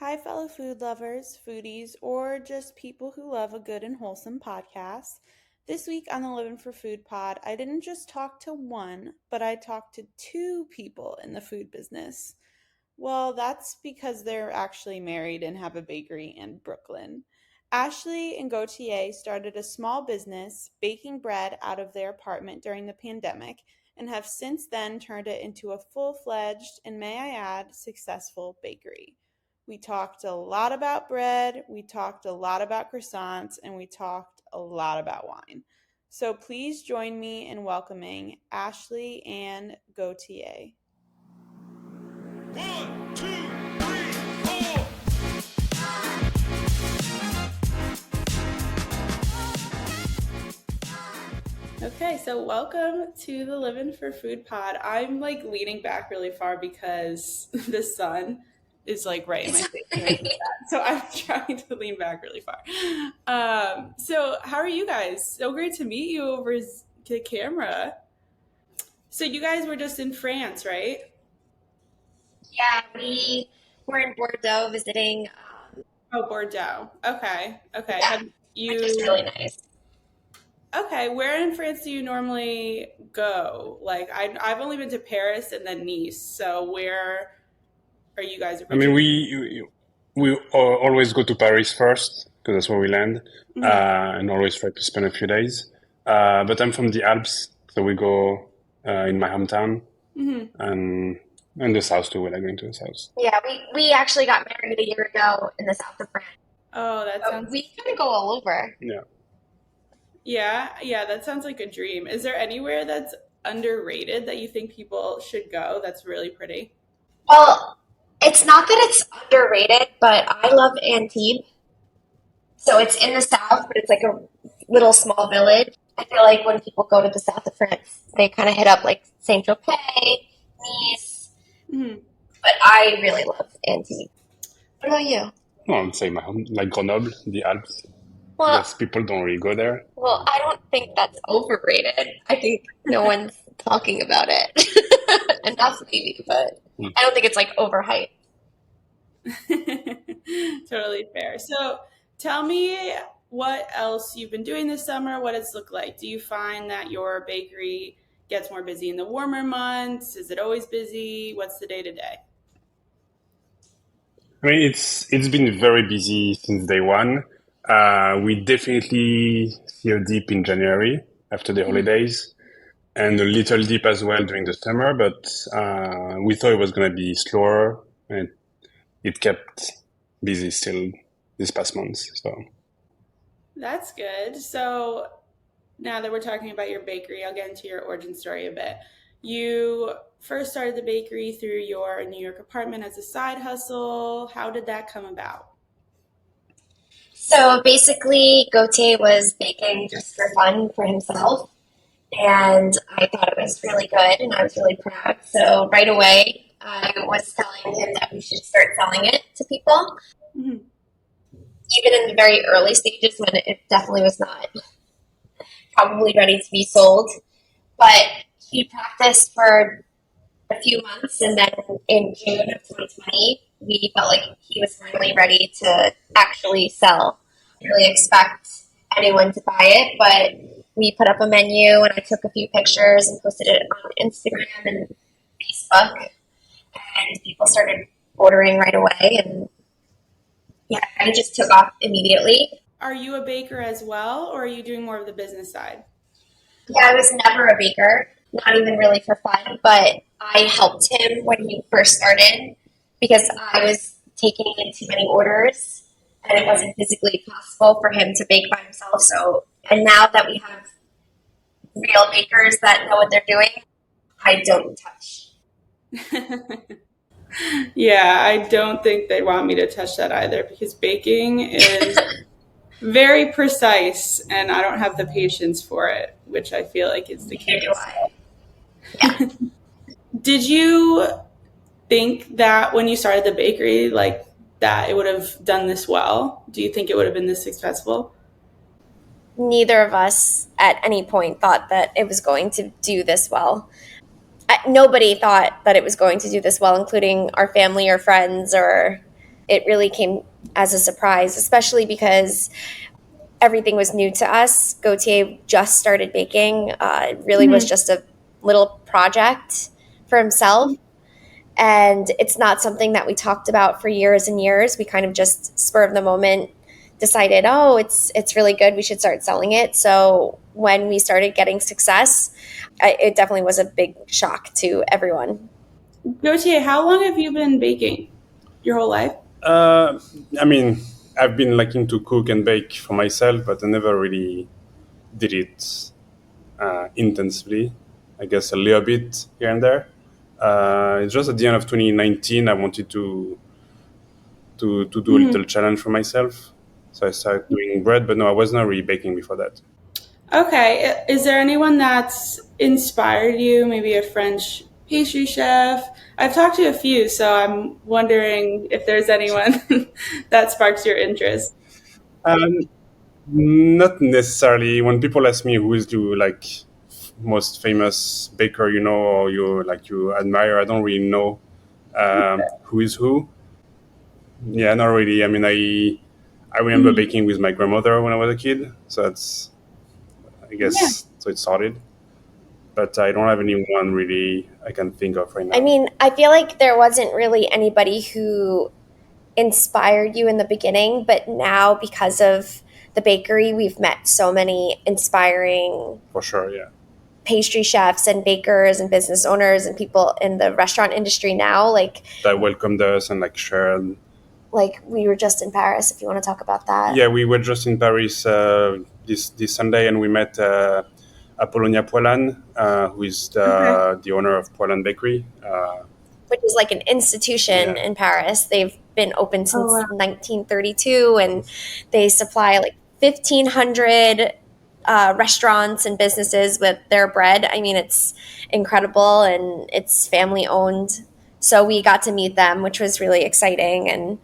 Hi, fellow food lovers, foodies, or just people who love a good and wholesome podcast. This week on the Livvin for Food pod, I didn't just talk to one, but I talked to two people in the food business. Well, that's because they're actually married and have a bakery in Brooklyn. Ashley and Gautier started a small business baking bread out of their apartment during the pandemic and have since then turned it into a full-fledged and, may I add, successful bakery. We talked a lot about bread, we talked a lot about croissants, and we talked a lot about wine. So please join me in welcoming Ashley and Gautier. 1, 2, 3, 4. Okay, so welcome to the Livvin for Food pod. I'm leaning back really far because the sun is right in my face. So I'm trying to lean back really far. So how are you guys? So great to meet you over the camera. So you guys were just in France, right? Yeah, we were in Bordeaux visiting. Oh, Bordeaux. Okay. Yeah, Have which you? is really nice. Okay, where in France do you normally go? I've only been to Paris and then Nice. So where are you guys I mean, originally? we always go to Paris first because that's where we land, Mhm. and always try to spend a few days. But I'm from the Alps, so we go in my hometown Mhm. and the south too. We like going to the south. Yeah, we actually got married a year ago in the south of France. Oh, that So sounds. we kind of go all over. Yeah, that sounds like a dream. Is there anywhere that's underrated that you think people should go that's really pretty? Well, it's not that it's underrated, but I love Antibes. So it's in the south, but it's like a little small village. I feel like when people go to the south of France, they kind of hit up like Saint-Tropez, Nice, Mhm. but I really love Antibes. What about you? No, I would say my home, like Grenoble, the Alps. Well, Because people don't really go there. Well, I don't think that's overrated. I think no one's talking about it. Enough, maybe, but Mm. I don't think it's like overhyped. Totally fair. So tell me what else you've been doing this summer, what it's looked like. Do you find that your bakery gets more busy in the warmer months? Is it always busy? What's the day to day? I mean, it's been very busy since day one. We definitely see a dip in January after the holidays, and a little dip as well during the summer. But we thought it was going to be slower, and it kept busy still this past month. So That's good. So now that we're talking about your bakery, I'll get into your origin story a bit. You first started the bakery through your New York apartment as a side hustle. How did that come about? So basically, Gautier was baking just for fun for himself, and I thought it was really good, and I was really proud. So right away, I was telling him that we should start selling it to people, Mhm. even in the very early stages when it definitely was not probably ready to be sold. But he practiced for a few months, and then in June of 2020, we felt like he was finally ready to actually sell. I didn't really expect anyone to buy it, but we put up a menu, and I took a few pictures and posted it on Instagram and Facebook, and people started ordering right away, and yeah, I just took off immediately. Are you a baker as well, or are you doing more of the business side? Yeah, I was never a baker, not even really for fun, but I helped him when he first started because I was taking in too many orders and it wasn't physically possible for him to bake by himself. So, and now that we have real bakers that know what they're doing, I don't touch. Yeah, I don't think they want me to touch that either because baking is very precise and I don't have the patience for it, which I feel like is the Neither do case. I. Yeah. Did you think that when you started the bakery, that it would have done this well? Do you think it would have been this successful? Neither of us at any point thought that it was going to do this well. Nobody thought that it was going to do this well, including our family or friends or It really came as a surprise, especially because everything was new to us. Gautier just started baking. It really was just a little project for himself. And it's not something that we talked about for years and years. We kind of just spur of the moment decided, oh, it's really good. We should start selling it. So when we started getting success, it definitely was a big shock to everyone. Gautier, how long have you been baking? Your whole life? I mean, I've been liking to cook and bake for myself, but I never really did it intensively. I guess a little bit here and there. It's just at the end of 2019, I wanted to do a little challenge for myself. So I started doing bread, but no, I was not really baking before that. Okay. Is there anyone that's inspired you? Maybe a French pastry chef? I've talked to a few, so I'm wondering if there's anyone that sparks your interest. Not necessarily. When people ask me who is the most famous baker you know or you admire, I don't really know who is who. Yeah, not really. I mean, I remember baking with my grandmother when I was a kid, so that's I guess so it started. But I don't have anyone really I can think of right now. I mean, I feel like there wasn't really anybody who inspired you in the beginning, but now because of the bakery, we've met so many inspiring For sure, yeah. pastry chefs and bakers and business owners and people in the restaurant industry now. That welcomed us and shared. Like we were just in Paris, if you want to talk about that. Yeah, we were just in Paris this Sunday, and we met Apollonia Poilâne, who is the owner of Poilâne Bakery. Which is like an institution in Paris. They've been open since 1932, and they supply like 1,500 restaurants and businesses with their bread. I mean, it's incredible, and it's family owned. So we got to meet them, which was really exciting. And,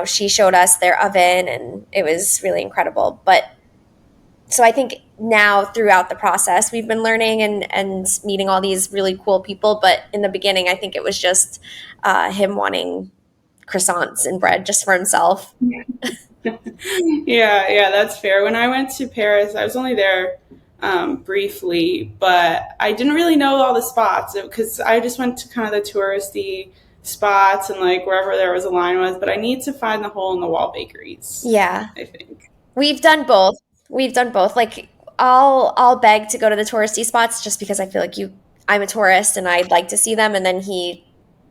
she showed us their oven, and it was really incredible. But so I think now throughout the process, we've been learning and meeting all these really cool people. But in the beginning, I think it was just him wanting croissants and bread just for himself. Yeah, that's fair. When I went to Paris, I was only there briefly, but I didn't really know all the spots because I just went to kind of the touristy spots and wherever there was a line was. But I need to find the hole in the wall bakeries. Yeah, I think we've done both. Like I'll beg to go to the touristy spots just because I feel like I'm a tourist and I'd like to see them, and then he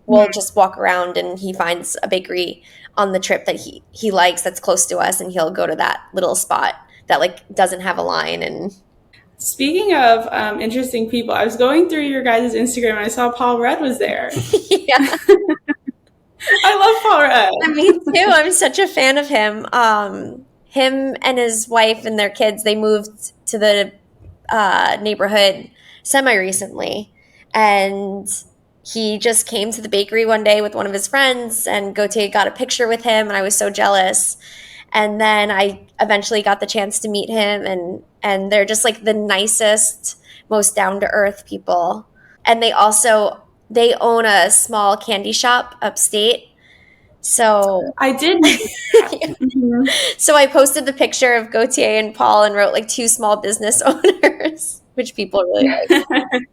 will just walk around and he finds a bakery on the trip that he likes that's close to us, and he'll go to that little spot that doesn't have a line. And speaking of interesting people, I was going through your guys' Instagram and I saw Paul Rudd was there. Yeah. I love Paul Rudd. Me too. I'm such a fan of him. Him and his wife and their kids, they moved to the neighborhood semi-recently. And he just came to the bakery one day with one of his friends, and Gautier got a picture with him, and I was so jealous. And then I eventually got the chance to meet him, and they're just the nicest, most down-to-earth people. And they own a small candy shop upstate. So I did. So I posted the picture of Gautier and Paul and wrote 2 small business owners, which people really like.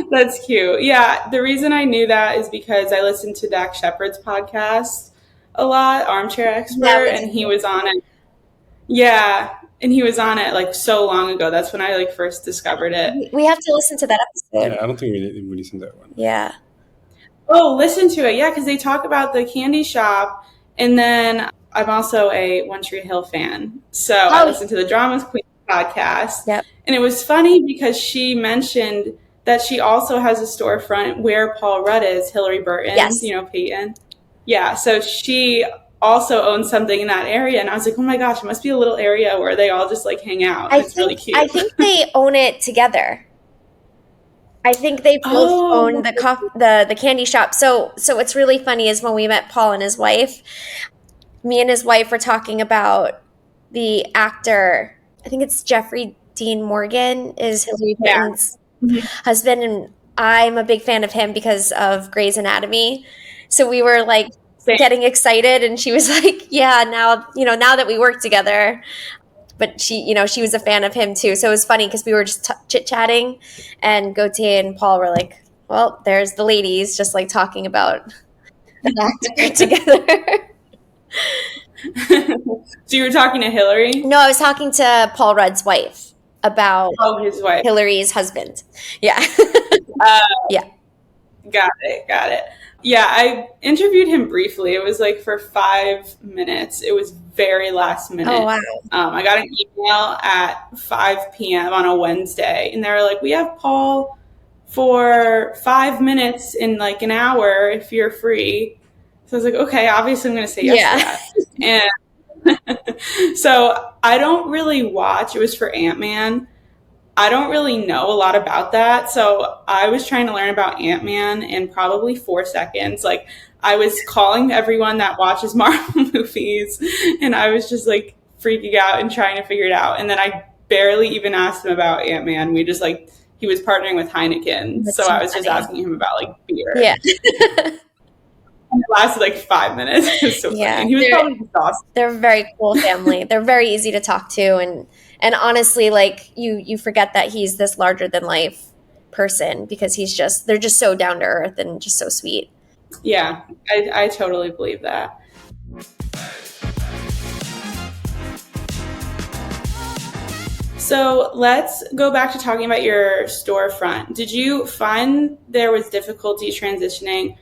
That's cute. Yeah, the reason I knew that is because I listened to Dak Shepard's podcast a lot, Armchair Expert, and he was on it. Yeah, and he was on it so long ago. That's when I first discovered it. We have to listen to that episode. Yeah, I don't think we listened to that one. Yeah. Oh, listen to it. Yeah, because they talk about the candy shop, and then I'm also a One Tree Hill fan. So I listened to the Drama Queen podcast. Yep. And it was funny because she mentioned that she also has a storefront where Paul Rudd is, Hillary Burton, Yes. Peyton. Yeah, so she also owns something in that area. And I was like, oh my gosh, it must be a little area where they all just hang out. It's really cute. I think they own it together. I think they both own the candy shop. So what's really funny is when we met Paul and his wife, me and his wife were talking about the actor, I think it's Jeffrey Dean Morgan is Hillary Clinton's husband, and I'm a big fan of him because of Grey's Anatomy. So we were getting excited, and she was like, yeah, now that we work together. But she was a fan of him too. So it was funny because we were just chit-chatting, and Gautier and Paul were like, well, there's the ladies just like talking about acting together. So you were talking to Hillary? No, I was talking to Paul Rudd's wife about his wife. Hillary's husband. Yeah. Yeah. Got it. Yeah, I interviewed him briefly. It was like for 5 minutes. It was very last minute. Oh, wow. I got an email at 5 p.m. on a Wednesday, and they were like, we have Paul for 5 minutes in like an hour if you're free. So I was like, okay, obviously I'm going to say yes to that. And so I don't really watch. It was for Ant-Man. I don't really know a lot about that. So I was trying to learn about Ant-Man in probably 4 seconds. Like, I was calling everyone that watches Marvel movies, and I was just like freaking out and trying to figure it out. And then I barely even asked him about Ant-Man. We just like, he was partnering with Heineken. So I was just asking him about like beer. Yeah. And it lasted like 5 minutes. It was so funny. And he was probably just awesome. They're a very cool family. They're very easy to talk to, and honestly, like you forget that he's this larger than life person because they're just so down to earth and just so sweet. Yeah, I totally believe that. So let's go back to talking about your storefront. Did you find there was difficulty transitioning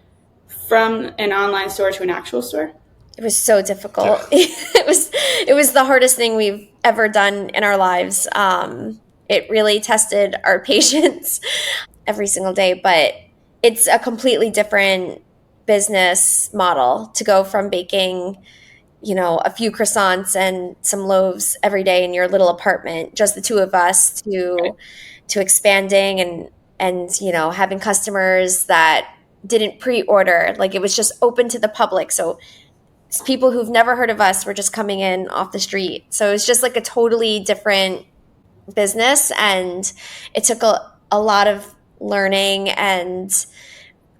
from an online store to an actual store? It was so difficult. It was the hardest thing we've ever done in our lives. It really tested our patience every single day, but it's a completely different business model to go from baking, a few croissants and some loaves every day in your little apartment, just the two of us, to expanding and having customers that didn't pre-order. Like, it was just open to the public. So people who've never heard of us were just coming in off the street. So it was just like a totally different business. And it took a lot of learning and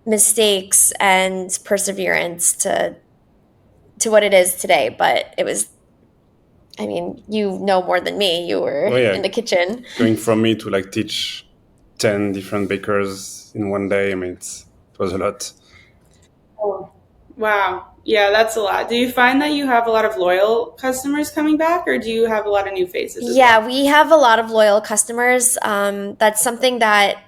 mistakes and perseverance to what it is today. But it was, I mean, you know more than me. You were in the kitchen. Going from me to like teach 10 different bakers in one day, I mean, it was a lot. Oh, wow. Yeah, that's a lot. Do you find that you have a lot of loyal customers coming back, or do you have a lot of new faces? Yeah, we have a lot of loyal customers. That's something that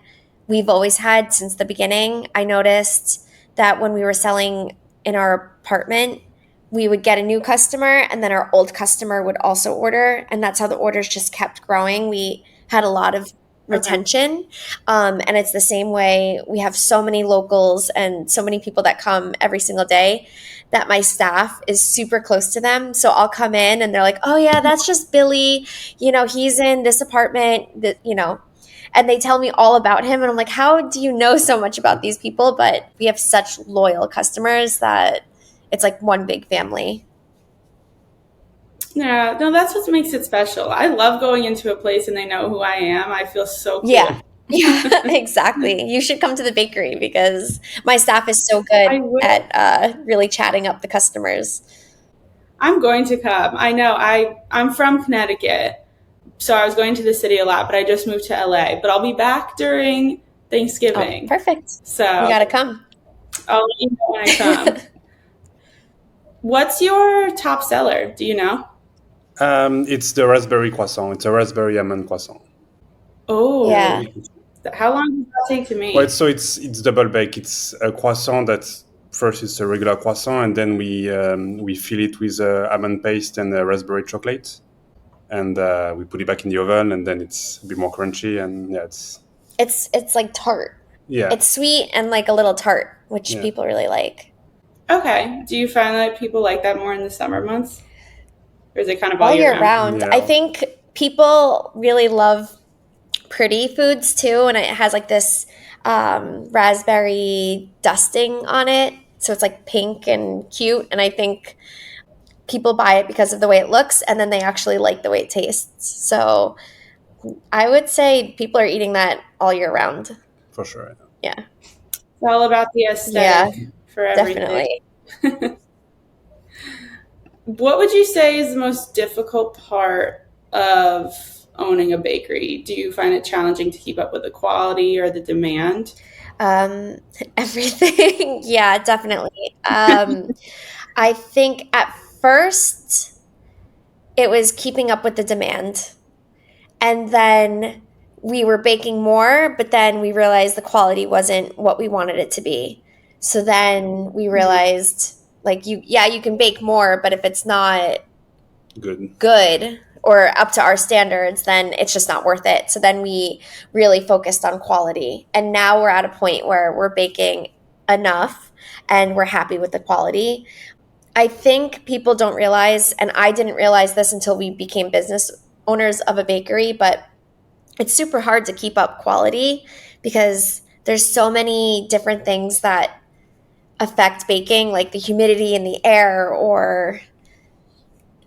we've always had since the beginning. I noticed that when we were selling in our apartment, we would get a new customer, and then our old customer would also order, and that's how the orders just kept growing. We had a lot of retention. And it's the same way. We have so many locals and so many people that come every single day that my staff is super close to them. So I'll come in and they're like, oh yeah, that's just Billy. He's in this apartment that, and they tell me all about him. And I'm like, how do you know so much about these people? But we have such loyal customers that it's like one big family. Yeah, no, that's what makes it special. I love going into a place and they know who I am. I feel so cool. Yeah, exactly. You should come to the bakery because my staff is so good at really chatting up the customers. I'm going to come. I know. I'm from Connecticut, so I was going to the city a lot, but I just moved to LA. But I'll be back during Thanksgiving. Oh, perfect. So you got to come. I'll let you know when I come. What's your top seller? Do you know? It's the raspberry croissant. It's a raspberry almond croissant. Oh, yeah. How long does that take to make? Well, it's double bake. It's a croissant that first it's a regular croissant, and then we fill it with almond paste and raspberry chocolate, and we put it back in the oven, and then it's a bit more crunchy, and yeah, it's like tart. Yeah, it's sweet and like a little tart, which people really like. Okay. Do you find that people like that more in the summer months? Or is it kind of all year round? Yeah. I think people really love pretty foods too, and it has like this raspberry dusting on it, so it's like pink and cute, and I think people buy it because of the way it looks, and then they actually like the way it tastes. So I would say people are eating that all year round. For sure. Yeah. It's all about the aesthetic for everything. Definitely. What would you say is the most difficult part of owning a bakery? Do you find it challenging to keep up with the quality or the demand? Everything. Yeah, definitely. I think at first it was keeping up with the demand. And then we were baking more, but then we realized the quality wasn't what we wanted it to be. So then we realized like you can bake more, but if it's not Good. good or up to our standards, then it's just not worth it. So then we really focused on quality. And now we're at a point where we're baking enough and we're happy with the quality. I think people don't realize, and I didn't realize this until we became business owners of a bakery, but it's super hard to keep up quality because there's so many different things that affect baking, like the humidity in the air or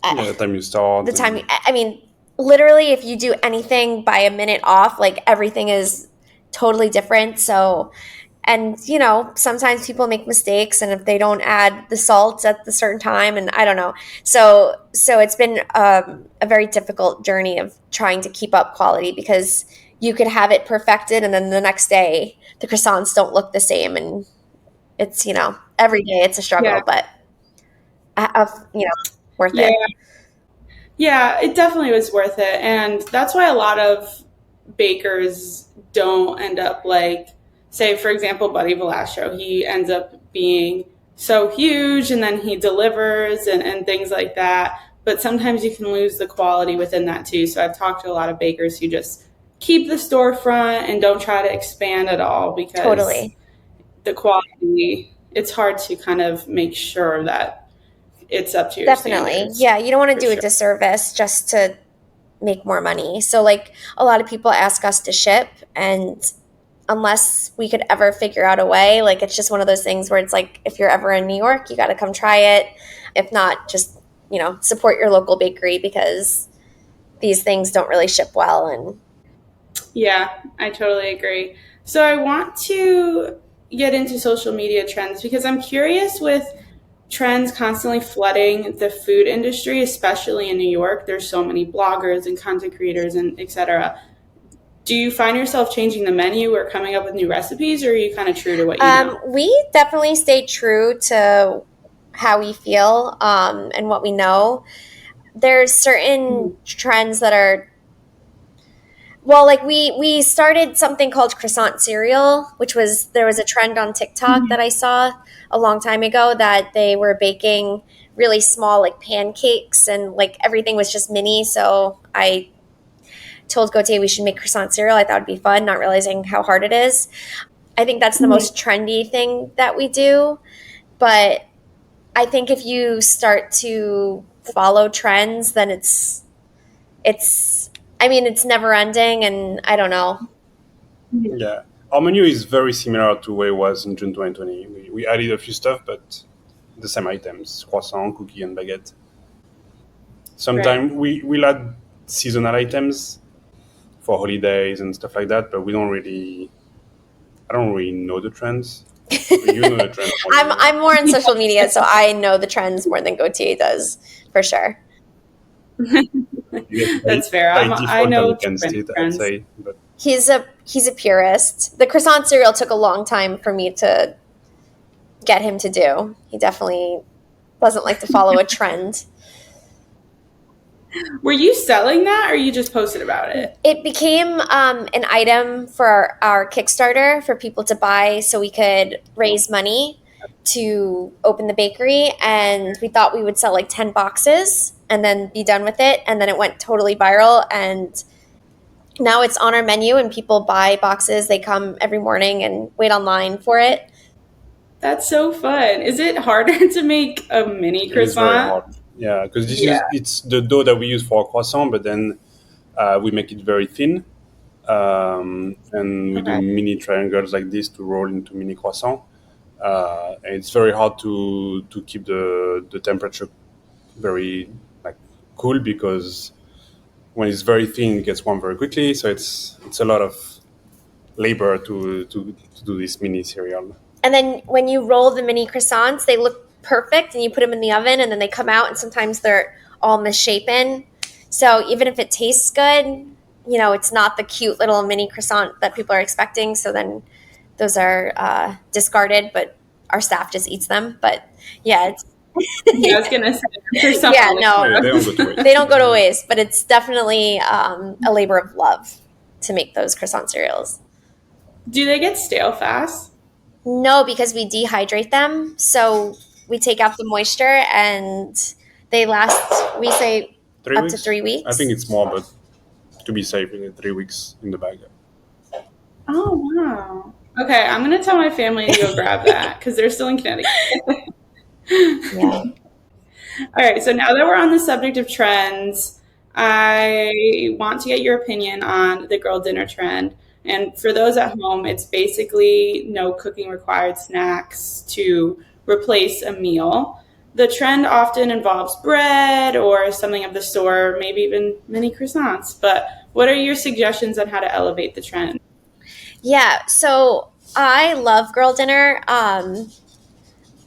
The time you start. the time. I mean, literally, if you do anything by a minute off, like everything is totally different. So, and sometimes people make mistakes, and if they don't add the salt at the certain time, and I don't know. So it's been a very difficult journey of trying to keep up quality because you could have it perfected, and then the next day the croissants don't look the same, and it's every day it's a struggle, Yeah. but worth Yeah. it. Yeah, it definitely was worth it. And that's why a lot of bakers don't end up like, say, for example, Buddy Velasco. He ends up being so huge and then he delivers and things like that. But sometimes you can lose the quality within that too. So I've talked to a lot of bakers who just keep the storefront and don't try to expand at all because Totally. the quality, it's hard to kind of make sure that it's up to your Definitely. standards. Yeah, you don't want to For do a sure. disservice just to make more money. So like a lot of people ask us to ship, and unless we could ever figure out a way, like it's just one of those things where it's like if you're ever in New York, you got to come try it. If not, just, support your local bakery because these things don't really ship well. And Yeah, I totally agree. So I want to get into social media trends because I'm curious with trends constantly flooding the food industry, especially in New York. There's so many bloggers and content creators and etc. Do you find yourself changing the menu or coming up with new recipes, or are you kind of true to what you know? We definitely stay true to how we feel and what we know. There's certain trends that are like we started something called croissant cereal, which there was a trend on TikTok that I saw a long time ago that they were baking really small like pancakes and like everything was just mini. So I told Gautier we should make croissant cereal. I thought it'd be fun, not realizing how hard it is. I think that's the most trendy thing that we do. But I think if you start to follow trends, then it's never ending, and I don't know. Yeah. Our menu is very similar to where it was in June 2020. We added a few stuff, but the same items: croissant, cookie, and baguette. Sometimes we'll add seasonal items for holidays and stuff like that, but I don't really know the trends. You know the trends. I'm more on social media, so I know the trends more than Gautier does, for sure. That's fair. By I default, know I'm against it, I'd trends. say. But He's a purist. The croissant cereal took a long time for me to get him to do. He definitely doesn't like to follow a trend. Were you selling that, or you just posted about it? It became an item for our Kickstarter for people to buy so we could raise money to open the bakery. And we thought we would sell like 10 boxes and then be done with it. And then it went totally viral. And now it's on our menu and people buy boxes. They come every morning and wait online for it. That's so fun. Is it harder to make a mini it is very croissant? hard. Yeah, because it's the dough that we use for a croissant, but then we make it very thin. And we do Okay. mini triangles like this to roll into mini croissant. And it's very hard to keep the temperature very like cool because when it's very thin, it gets warm very quickly. So it's a lot of labor to do this mini cereal. And then when you roll the mini croissants, they look perfect and you put them in the oven and then they come out and sometimes they're all misshapen. So even if it tastes good, it's not the cute little mini croissant that people are expecting. So then those are discarded, but our staff just eats them. But yeah, it's I was gonna say for some yeah, no, They don't go to waste. they don't go to waste, but it's definitely a labor of love to make those croissant cereals. Do they get stale fast? No, because we dehydrate them. So we take out the moisture and they last, we say, 3 up weeks? to 3 weeks. I think it's more, but to be safe, in 3 weeks in the bag. Oh, wow. Okay, I'm going to tell my family to go grab that because they're still in Connecticut. Yeah. All right, so now that we're on the subject of trends, I want to get your opinion on the girl dinner trend. And for those at home, it's basically no cooking required snacks to replace a meal. The trend often involves bread or something of the sort, maybe even mini croissants. But what are your suggestions on how to elevate the trend? Yeah, so I love girl dinner.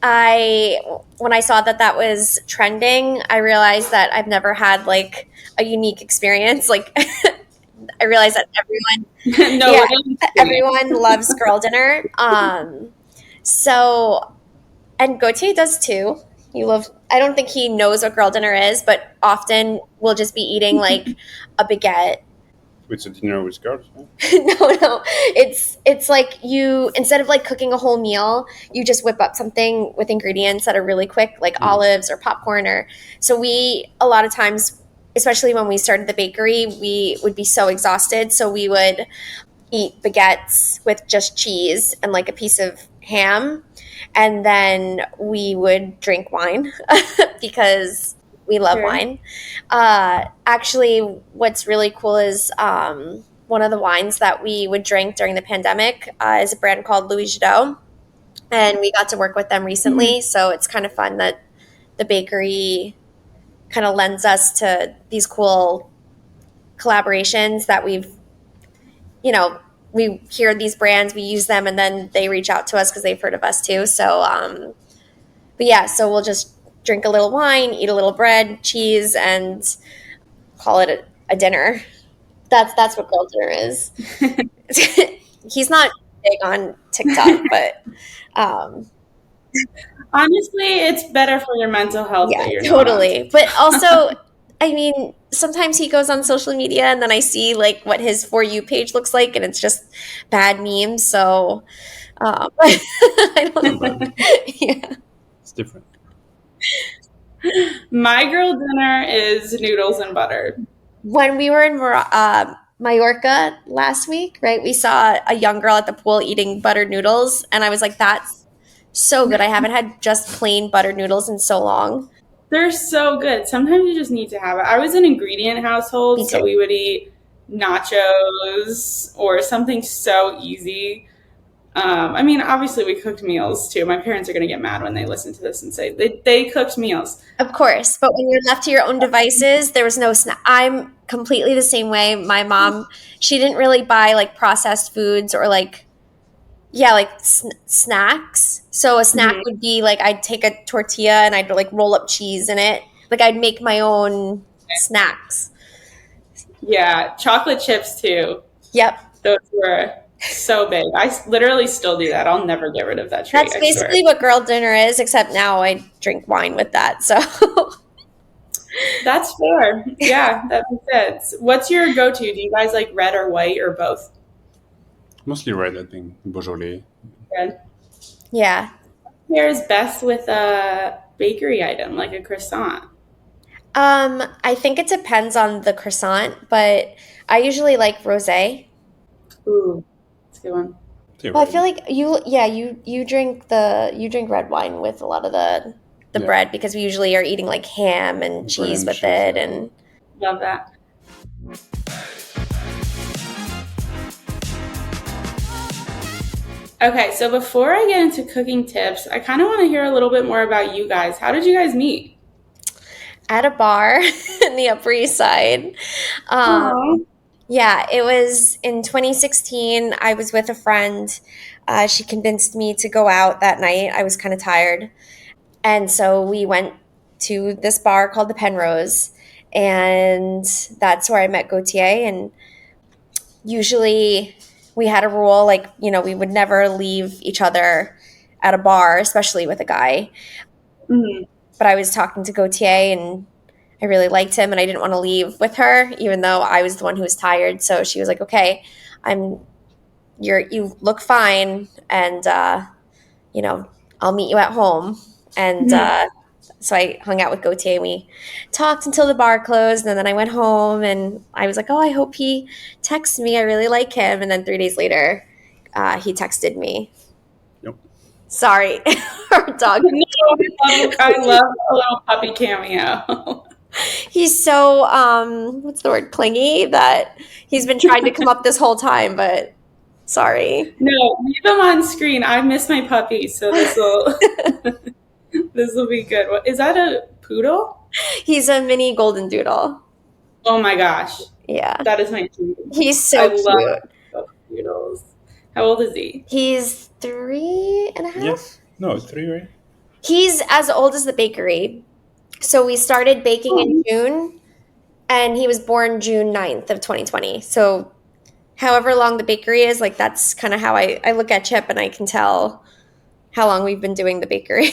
When I saw that was trending, I realized that I've never had like a unique experience. Like I realized that everyone loves girl dinner. So, and Gautier does too. I don't think he knows what girl dinner is, but often we'll just be eating like a baguette. It's a dinner with girls. Huh? No. It's like you, instead of like cooking a whole meal, you just whip up something with ingredients that are really quick, like olives or popcorn. So we, a lot of times, especially when we started the bakery, we would be so exhausted. So we would eat baguettes with just cheese and like a piece of ham. And then we would drink wine because we love wine. Actually, what's really cool is one of the wines that we would drink during the pandemic is a brand called Louis Jadot. And we got to work with them recently. Mm-hmm. So it's kind of fun that the bakery kind of lends us to these cool collaborations that we hear these brands, we use them, and then they reach out to us because they've heard of us too. So, but yeah, so we'll just drink a little wine, eat a little bread, cheese, and call it a dinner. That's what girl dinner is. He's not big on TikTok, but honestly, it's better for your mental health. Yeah, totally. But also, I mean, sometimes he goes on social media and then I see like what his For You page looks like and it's just bad memes. So I don't know. Yeah. It's different. My girl dinner is noodles and butter. When we were in Mallorca last week, right, we saw a young girl at the pool eating buttered noodles. And I was like, that's so good. I haven't had just plain buttered noodles in so long. They're so good. Sometimes you just need to have it. I was an ingredient household, so we would eat nachos or something so easy. I mean, obviously we cooked meals too. My parents are going to get mad when they listen to this and say they cooked meals. Of course. But when you're left to your own devices, there was no snack. I'm completely the same way. My mom, she didn't really buy like processed foods or like, snacks. So a snack would be like, I'd take a tortilla and I'd like roll up cheese in it. Like I'd make my own snacks. Yeah. Chocolate chips too. Yep. Those were so big. I literally still do that. I'll never get rid of that treat. That's basically what girl dinner is, except now I drink wine with that. So that's fair. Yeah, that makes sense. What's your go-to? Do you guys like red or white or both? Mostly red, I think. Beaujolais. Red. Yeah. Pairs best with a bakery item like a croissant? I think it depends on the croissant, but I usually like rosé. Ooh, that's a good one. Well, I feel like you drink red wine with a lot of the bread because we usually are eating like ham and cheese with it, and love that. Okay, so before I get into cooking tips, I kind of want to hear a little bit more about you guys. How did you guys meet? At a bar in the Upper East Side. Yeah, it was in 2016. I was with a friend. She convinced me to go out that night. I was kind of tired. And so we went to this bar called the Penrose, and that's where I met Gautier. And usually we had a rule, like, we would never leave each other at a bar, especially with a guy. Mhm. But I was talking to Gautier, and I really liked him, and I didn't want to leave with her, even though I was the one who was tired. So she was like, "Okay, you look fine, and I'll meet you at home." And so I hung out with Gautier, and we talked until the bar closed, and then I went home, and I was like, "Oh, I hope he texts me. I really like him." And then 3 days later, he texted me. Yep. Sorry, our dog. No, I love a little puppy cameo. He's so what's the word, clingy, that he's been trying to come up this whole time, but sorry. No, leave them on screen. I miss my puppy, so this will be good. Is that a poodle? He's a mini golden doodle. Oh my gosh, Yeah, that is my dream. he's so cute. Love poodles. How old is he? He's 3.5. Yes. No, 3, right? He's as old as the bakery. So we started baking in June, and he was born June 9th of 2020. So however long the bakery is, like, that's kind of how I look at Chip, and I can tell how long we've been doing the bakery.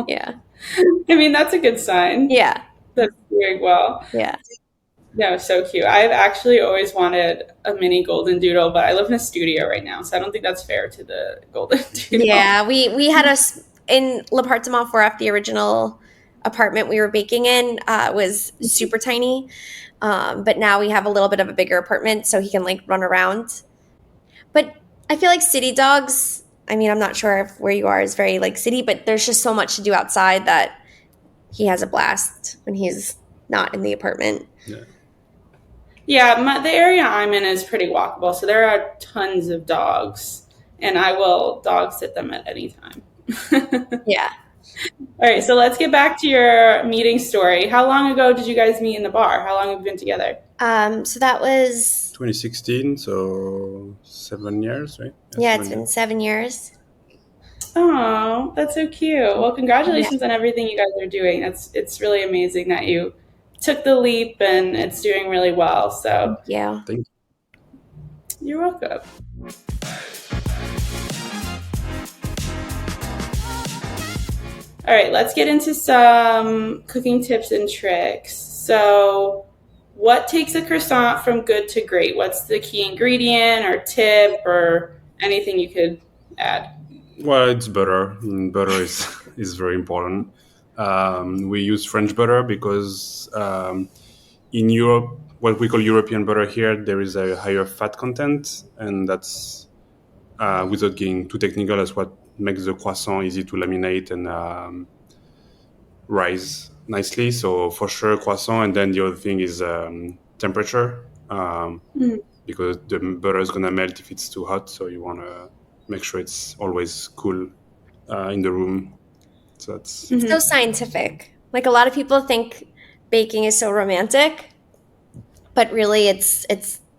Yeah. I mean, that's a good sign. Yeah. That's doing well. Yeah. No, so cute. I've actually always wanted a mini golden doodle, but I live in a studio right now, so I don't think that's fair to the golden doodle. Yeah, we had us in L'Appartement 4F, the original apartment we were baking in, was super tiny. But now we have a little bit of a bigger apartment, so he can, like, run around. But I feel like city dogs, I mean, I'm not sure if where you are is very, like, city, but there's just so much to do outside that he has a blast when he's not in the apartment. Yeah, the area I'm in is pretty walkable, so there are tons of dogs, and I will dog sit them at any time. Yeah. All right, so let's get back to your meeting story. How long ago did you guys meet in the bar? How long have you been together? So that was 2016, so 7 years, right? yeah, it's been 7 years. Oh, that's so cute. Well, congratulations on everything you guys are doing. It's really amazing that you took the leap and it's doing really well. So Yeah. Thank you're welcome. All right, let's get into some cooking tips and tricks. So, what takes a croissant from good to great? What's the key ingredient or tip or anything you could add? Well, it's butter. Butter is very important. We use French butter because in Europe, what we call European butter here, there is a higher fat content, and that's without getting too technical, that's what makes the croissant easy to laminate and rise nicely. So for sure, croissant, and then the other thing is temperature, because the butter is gonna melt if it's too hot. So you wanna make sure it's always cool in the room. So that's It's so scientific. Like, a lot of people think baking is so romantic, but really it's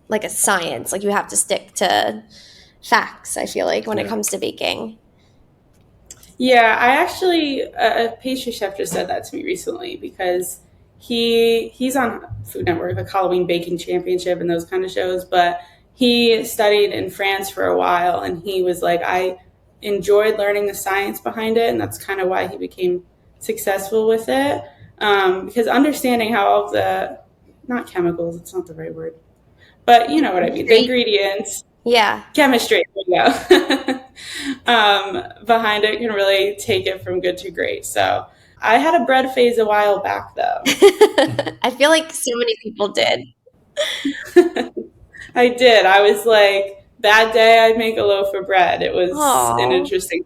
like a science. Like, you have to stick to facts, I feel like, when it comes to baking. Yeah, I actually a pastry chef just said that to me recently because he's on Food Network, like Halloween Baking Championship and those kind of shows, but he studied in France for a while and he was like, I enjoyed learning the science behind it, and that's kind of why he became successful with it. Because understanding how all of the, not chemicals, it's not the right word, but you know what I mean, the ingredients, Yeah. chemistry, there you go. Behind it can really take it from good to great. So I had a bread phase a while back, though. I feel like so many people did. I did. I was like, bad day, I'd make a loaf of bread. It was an Aw. interesting.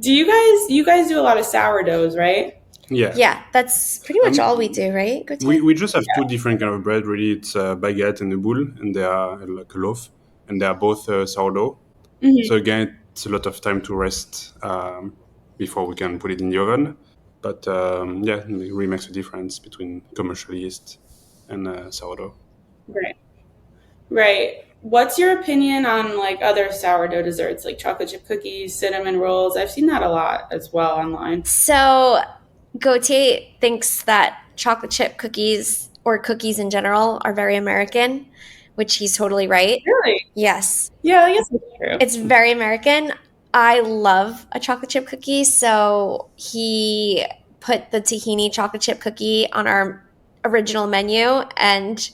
You guys do a lot of sourdoughs, right? yeah. Yeah, that's pretty much all we do, right? We just have two different kind of bread. Really, it's a baguette and a boule, and they are like a loaf, and they are both sourdough. So again, it's a lot of time to rest before we can put it in the oven. But yeah, it really makes a difference between commercial yeast and sourdough. Right. Right. What's your opinion on like other sourdough desserts, like chocolate chip cookies, cinnamon rolls? I've seen that a lot as well online. So Gautier thinks that chocolate chip cookies or cookies in general are very American, which he's totally right. Really? Yes, Yeah, I guess that's true. it's very American. I love a chocolate chip cookie, so he put the tahini chocolate chip cookie on our original menu, and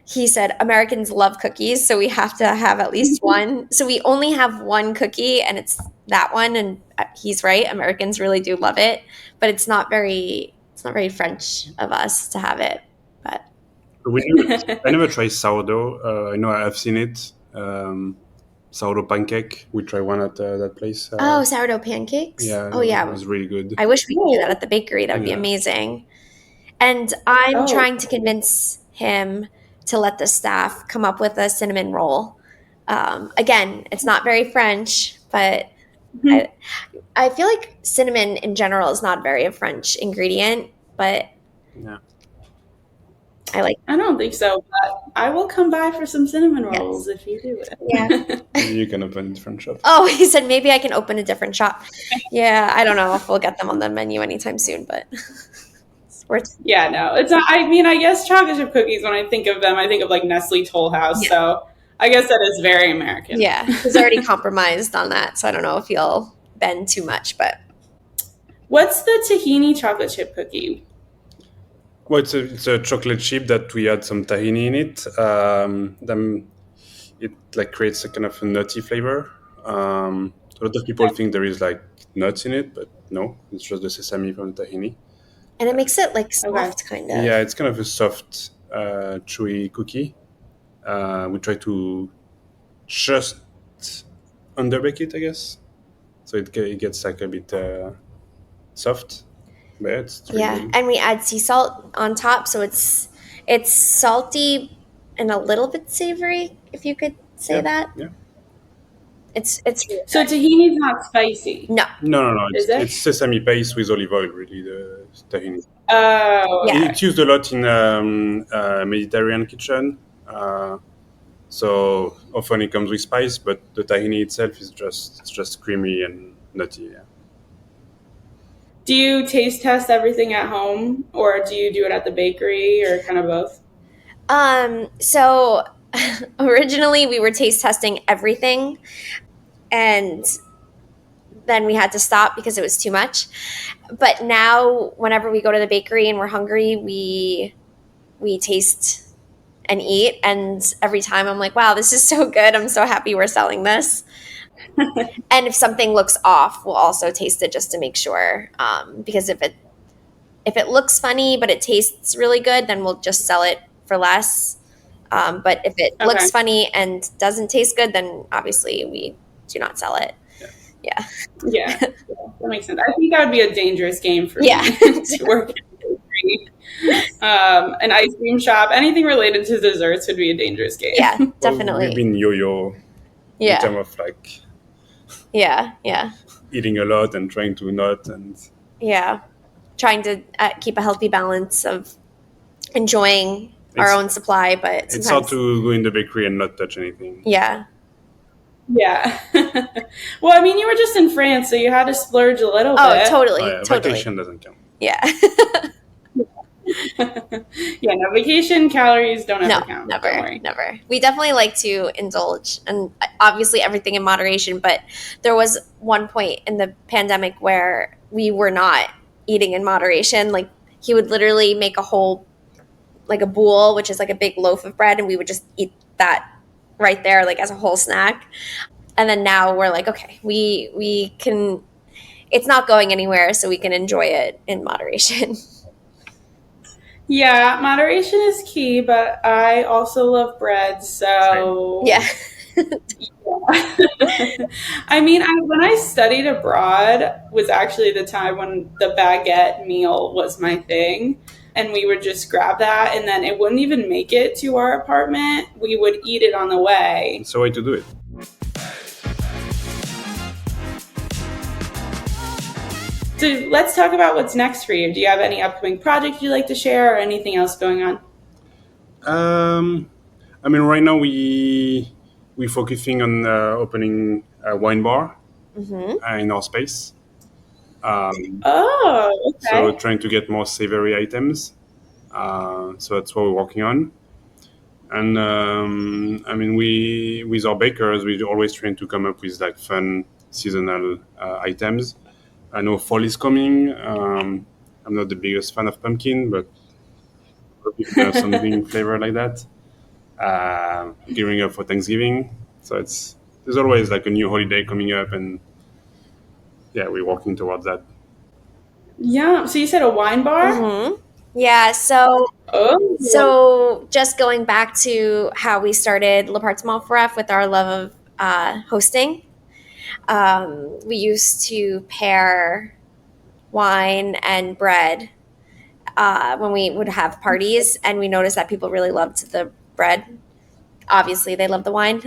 he said Americans love cookies, so we have to have at least one. So we only have one cookie, and it's that one. And he's right; Americans really do love it, but it's not very French of us to have it. But I never tried sourdough. I know I've seen it. Sourdough pancake. We tried one at that place. oh, sourdough pancakes! Yeah. Oh yeah, it was really good. I wish we could do that at the bakery. That would be Yeah. amazing. And I'm Oh. trying to convince him to let the staff come up with a cinnamon roll. Again, it's not very French, but I feel like cinnamon in general is not very a French ingredient, but Yeah. I don't think so, but I will come by for some cinnamon Yes. rolls if you do it. Yeah. Maybe you can open a different shop. Oh, he said maybe I can open a different shop. Yeah, I don't know if we'll get them on the menu anytime soon, but Yeah, no, it's not. I mean, I guess chocolate chip cookies, when I think of them, I think of like Nestle Toll House. Yeah. So I guess that is very American. yeah, he's already compromised on that, so I don't know if he'll bend too much, but What's the tahini chocolate chip cookie? Well, it's a chocolate chip that we add some tahini in it. Then it like creates a kind of a nutty flavor. A lot of people think there is like nuts in it, but no, it's just the sesame from the tahini. and it makes it like soft kind of. Yeah, it's kind of a soft, chewy cookie. We try to just underbake it, I guess, so it gets like a bit soft. But it's really Yeah, good. and we add sea salt on top, so it's salty and a little bit savory, if you could say that. Yeah. It's So tahini's not spicy. no. No. Is it? It's sesame paste with olive oil, really, the tahini. Oh, Yeah. It's used a lot in Mediterranean kitchen. So often it comes with spice, but the tahini itself is just creamy and nutty. Yeah. Do you taste test everything at home, or do you do it at the bakery, or kind of both? So originally we were taste testing everything, and then we had to stop because it was too much. But now, whenever we go to the bakery and we're hungry, we taste and eat, and every time I'm like, wow, this is so good. I'm so happy we're selling this. And if something looks off, we'll also taste it just to make sure. Because if it looks funny but it tastes really good, then we'll just sell it for less. But if it looks funny and doesn't taste good, then obviously we do not sell it. Yeah. Yeah, that makes sense. I think that would be a dangerous game for me to work in a bakery. An ice cream shop, anything related to desserts would be a dangerous game. Yeah, Well, definitely. we've been yo-yo in terms of like Yeah. eating a lot and trying to not and Yeah. Trying to keep a healthy balance of enjoying our own supply, but it's hard to go in the bakery and not touch anything. Yeah. Yeah. Well, I mean, you were just in France, so you had to splurge a little bit. Oh, totally. Vacation doesn't count. Yeah. Yeah, no, vacation calories don't ever No, count. Don't worry. never. We definitely like to indulge, and obviously everything in moderation, but there was one point in the pandemic where we were not eating in moderation. Like, he would literally make a whole, like a boule, which is like a big loaf of bread, and we would just eat that right there, like as a whole snack. And then now we're like, okay, we can, it's not going anywhere, so we can enjoy it in moderation. Yeah, moderation is key, but I also love bread, so Yeah. I mean, when I studied abroad was actually the time when the baguette meal was my thing, and we would just grab that, and then it wouldn't even make it to our apartment. We would eat it on the way. It's a way to do it. So let's talk about what's next for you. Do you have any upcoming projects you'd like to share, or anything else going on? I mean, right now we we're focusing on opening a wine bar in our space. Oh, So okay. trying to get more savory items. So that's what we're working on. And I mean, we with our bakers, we always trying to come up with like fun seasonal items. I know fall is coming. I'm not the biggest fan of pumpkin, but we can have something flavor like that. Gearing up for Thanksgiving, so there's always like a new holiday coming up, and yeah, we're working towards that. Yeah. So you said a wine bar? Yeah, Oh. so just going back to how we started L'Appartement Fref with our love of hosting, we used to pair wine and bread when we would have parties, and we noticed that people really loved the bread. Obviously, they love the wine.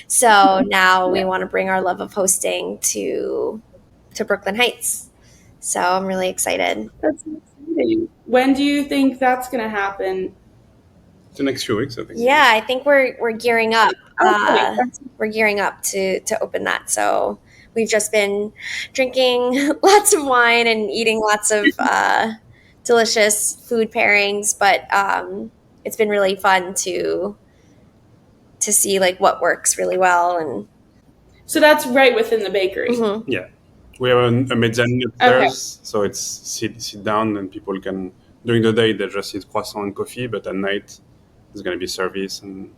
So now we want to bring our love of hosting to Brooklyn Heights. So I'm really excited. That's exciting. When do you think that's going to happen? The next few weeks, I think. Yeah, I think we're gearing up. Okay. We're gearing up to open that. So we've just been drinking lots of wine and eating lots of delicious food pairings, but it's been really fun to see like what works really well. And So that's right within the bakery. Yeah, we have a mezzanine upstairs, so it's sit down, and people can during the day they just eat croissant and coffee, but at night there's gonna be service and.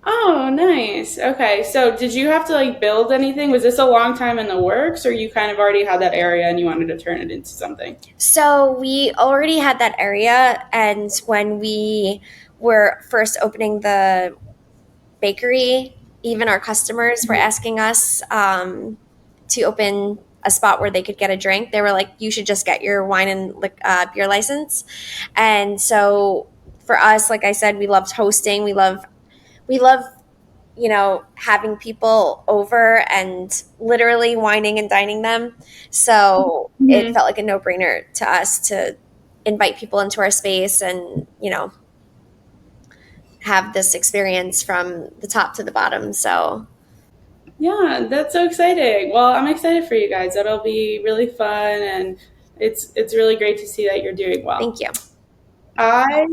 Oh, nice. Okay. So did you have to like build anything? Was this a long time in the works, or you kind of already had that area and you wanted to turn it into something? So we already had that area, and when we were first opening the bakery, even our customers were asking us to open a spot where they could get a drink. They were like, you should just get your wine and beer license. And so for us, like I said, we loved hosting. We love having people over and literally wining and dining them. So it felt like a no-brainer to us to invite people into our space and have this experience from the top to the bottom. So Yeah, that's so exciting. Well, I'm excited for you guys. That'll be really fun, and it's really great to see that you're doing well. thank you. I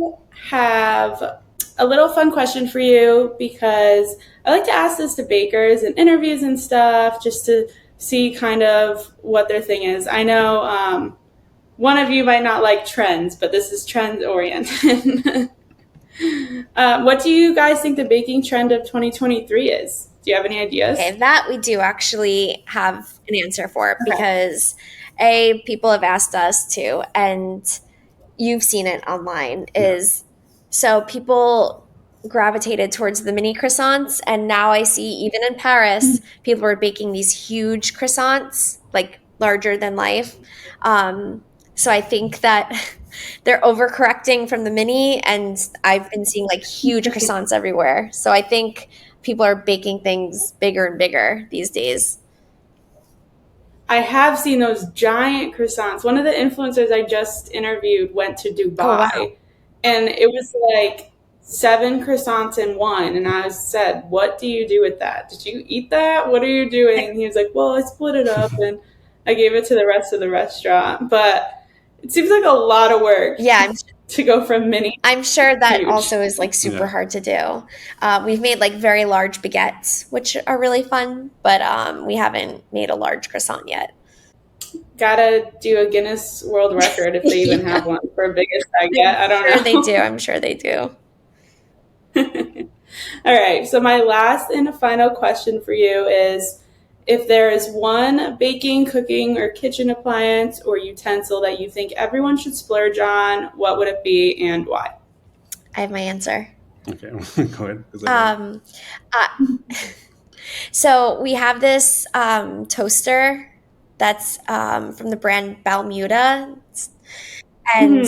have a little fun question for you because I like to ask this to bakers in interviews and stuff just to see kind of what their thing is. I know one of you might not like trends, but this is trend oriented. What do you guys think the baking trend of 2023 is? Do you have any ideas? Okay, that we do actually have an answer for because people have asked us to, and you've seen it online, is so people gravitated towards the mini croissants, and now I see even in Paris, people are baking these huge croissants, like larger than life. So I think that they're overcorrecting from the mini, and I've been seeing like huge croissants everywhere. So I think people are baking things bigger and bigger these days. I have seen those giant croissants. One of the influencers I just interviewed went to Dubai, and it was like 7 croissants in one. And I said, "What do you do with that? Did you eat that? What are you doing?" And he was like, "Well, I split it up and I gave it to the rest of the restaurant." But it seems like a lot of work. Yeah, to go from mini. I'm sure that huge. also is like super hard to do. We've made like very large baguettes, which are really fun, but we haven't made a large croissant yet. Gotta do a Guinness World Record if they even have one for biggest baguette. I don't know. They do. I'm sure they do. All right. So my last and final question for you is, if there is one baking, cooking, or kitchen appliance or utensil that you think everyone should splurge on, what would it be and why? I have my answer. Okay, go ahead. So we have this toaster that's from the brand Balmuda, and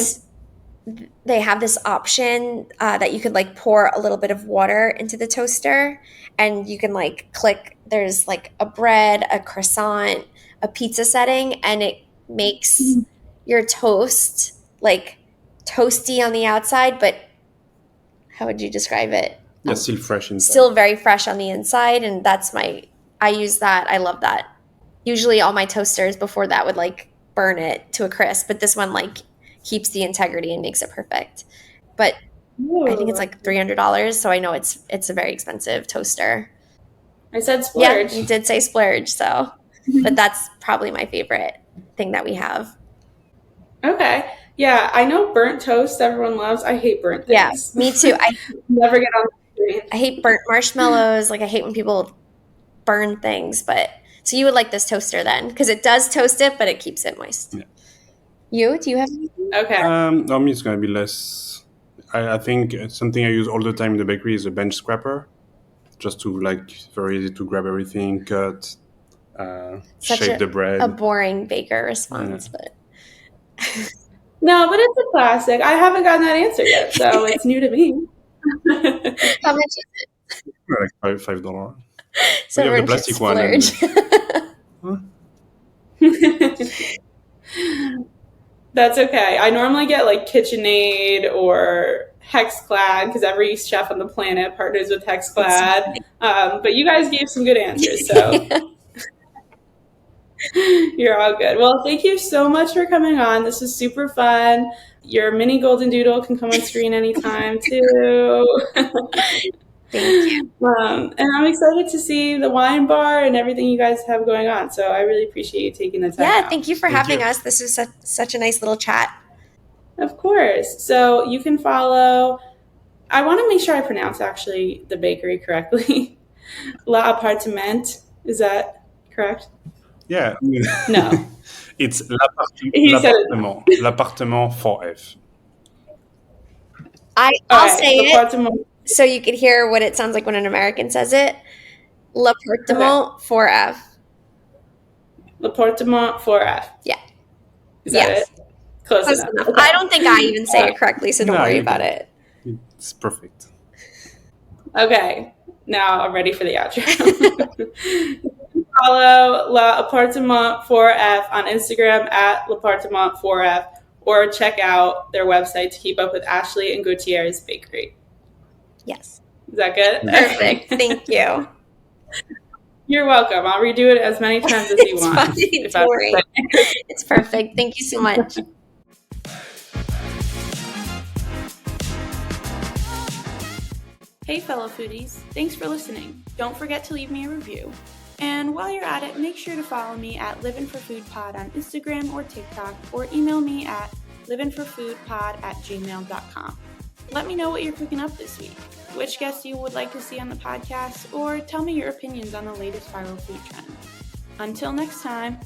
they have this option that you could like pour a little bit of water into the toaster, and you can like click. There's like a bread, a croissant, a pizza setting, and it makes your toast like toasty on the outside, but how would you describe it? Yeah, still fresh inside. Still very fresh on the inside, and I use that. I love that. Usually all my toasters before that would like burn it to a crisp, but this one like keeps the integrity and makes it perfect. But I think it's like $300, so I know it's a very expensive toaster. I said splurge. Yeah, you did say splurge, so but that's probably my favorite thing that we have. Okay. Yeah, I know burnt toast everyone loves. I hate burnt things. Yeah, me too. I never get on the screen. I hate burnt marshmallows. Like I hate when people burn things, but so you would like this toaster then because it does toast it, but it keeps it moist. Yeah. Do you have anything? Okay. No, me it's gonna be less. I think something I use all the time in the bakery is a bench scraper, just to like very easy to grab everything, cut, shape the bread. A boring baker response, but no, but it's a classic. I haven't gotten that answer yet, so it's new to me. How much is it? Like $5. So we have we're the plastic one. That's okay. I normally get like KitchenAid or HexClad because every chef on the planet partners with HexClad. But you guys gave some good answers, so you're all good. Well, thank you so much for coming on. This was super fun. Your mini golden doodle can come on screen anytime too. Thank you. And I'm excited to see the wine bar and everything you guys have going on. So I really appreciate you taking the time out. Thank you for having us. This was such a nice little chat. Of course. So you can follow, I want to make sure I pronounce actually the bakery correctly. L'Appartement. Is that correct? Yeah. No. It's l'appartement. L'appartement 4F. I'll say it so you could hear what it sounds like when an American says it. L'appartement 4F. L'Appartement 4F. Yeah. Is that it? Close enough. Okay. I don't think I even say it correctly, so don't worry about it. It's perfect. Okay. Now I'm ready for the outro. Follow L'Appartement 4F on Instagram at L'Appartement 4F or check out their website to keep up with Ashley and Gautier's bakery. Yes. Is that good? Perfect. Thank you. You're welcome. I'll redo it as many times as you want. It's perfect. Thank you so much. Hey, fellow foodies. Thanks for listening. Don't forget to leave me a review. And while you're at it, make sure to follow me at Livvin for Food Pod on Instagram or TikTok, or email me at livvinforfoodpod@gmail.com. Let me know what you're cooking up this week, which guests you would like to see on the podcast, or tell me your opinions on the latest viral food trend. Until next time.